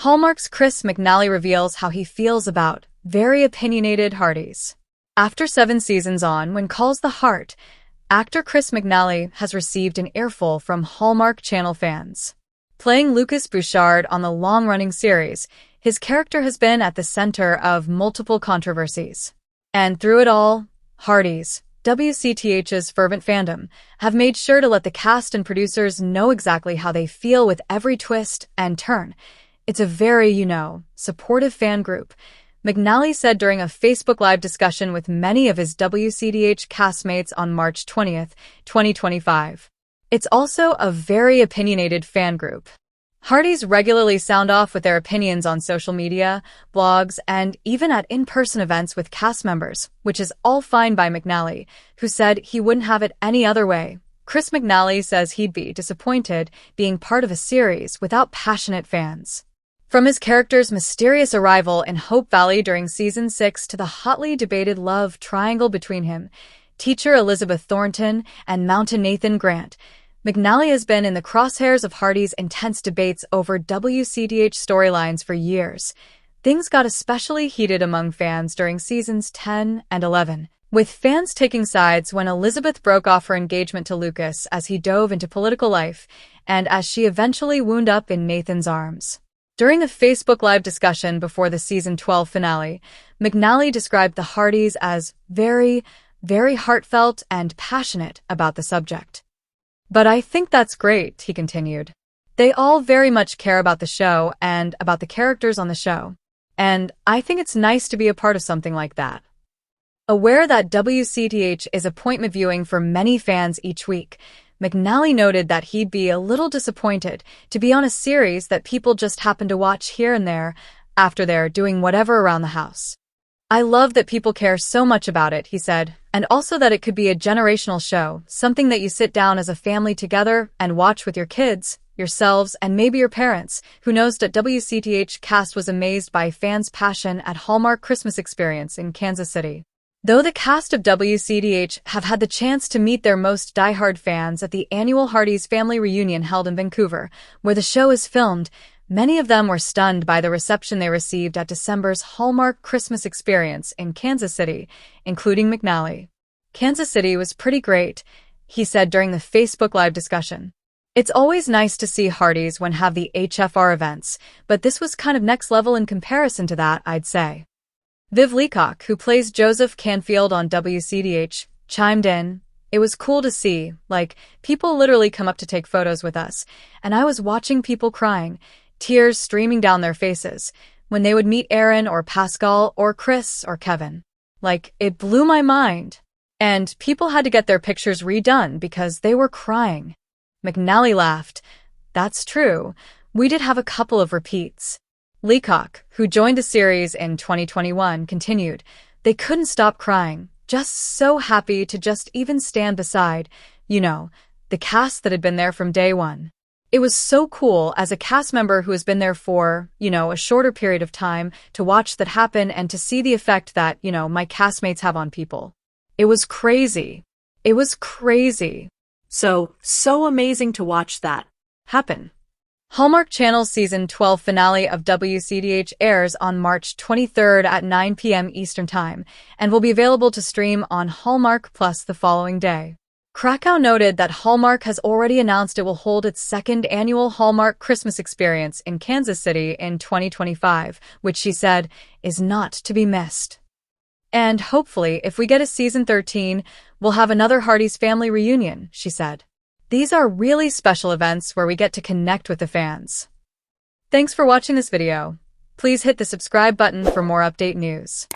Hallmark's Chris McNally reveals how he feels about very opinionated Hardys. After 7 seasons on When Calls the Heart, actor Chris McNally has received an earful from Hallmark Channel fans. Playing Lucas Bouchard on the long-running series, his character has been at the center of multiple controversies. And through it all, Hardys, WCTH's fervent fandom, have made sure to let the cast and producers know exactly how they feel with every twist and turn. It's a very, supportive fan group, McNally said during a Facebook Live discussion with many of his WCTH castmates on March 20th, 2025. It's also a very opinionated fan group. Hardys regularly sound off with their opinions on social media, blogs, and even at in-person events with cast members, which is all fine by McNally, who said he wouldn't have it any other way. Chris McNally says he'd be disappointed being part of a series without passionate fans. From his character's mysterious arrival in Hope Valley during Season 6 to the hotly debated love triangle between him, teacher Elizabeth Thornton, and Mountain Nathan Grant, McNally has been in the crosshairs of Hardys' intense debates over WCTH storylines for years. Things got especially heated among fans during Seasons 10 and 11, with fans taking sides when Elizabeth broke off her engagement to Lucas as he dove into political life, and as she eventually wound up in Nathan's arms. During a Facebook Live discussion before the Season 12 finale, McNally described the Hardys as very, very heartfelt and passionate about the subject. "But I think that's great," he continued. "They all very much care about the show and about the characters on the show. And I think it's nice to be a part of something like that." Aware that WCTH is appointment viewing for many fans each week, McNally noted that he'd be a little disappointed to be on a series that people just happen to watch here and there after they're doing whatever around the house. "I love that people care so much about it," he said, "and also that it could be a generational show, something that you sit down as a family together and watch with your kids, yourselves, and maybe your parents." Who knows that WCTH cast was amazed by fans' passion at Hallmark Christmas Experience in Kansas City. Though the cast of WCTH have had the chance to meet their most diehard fans at the annual Hardys family reunion held in Vancouver, where the show is filmed, many of them were stunned by the reception they received at December's Hallmark Christmas Experience in Kansas City, including McNally. "Kansas City was pretty great," he said during the Facebook Live discussion. "It's always nice to see Hardys when have the HFR events, but this was kind of next level in comparison to that, I'd say." Viv Leacock, who plays Joseph Canfield on WCTH, chimed in, "It was cool to see, people literally come up to take photos with us, and I was watching people crying, tears streaming down their faces, when they would meet Aaron or Pascal or Chris or Kevin. It blew my mind. And people had to get their pictures redone because they were crying." McNally laughed. "That's true. We did have a couple of repeats." Leacock, who joined the series in 2021, continued, "They couldn't stop crying, just so happy to just even stand beside, the cast that had been there from day one. It was so cool as a cast member who has been there for, a shorter period of time to watch that happen and to see the effect that, my castmates have on people. It was crazy. It was crazy. So amazing to watch that happen." Hallmark Channel's Season 12 finale of WCTH airs on March 23rd at 9 p.m. Eastern Time and will be available to stream on Hallmark Plus the following day. Krakow noted that Hallmark has already announced it will hold its second annual Hallmark Christmas Experience in Kansas City in 2025, which she said is not to be missed. "And hopefully, if we get a Season 13, we'll have another Hardys family reunion," she said. "These are really special events where we get to connect with the fans." Thanks for watching this video. Please hit the subscribe button for more update news.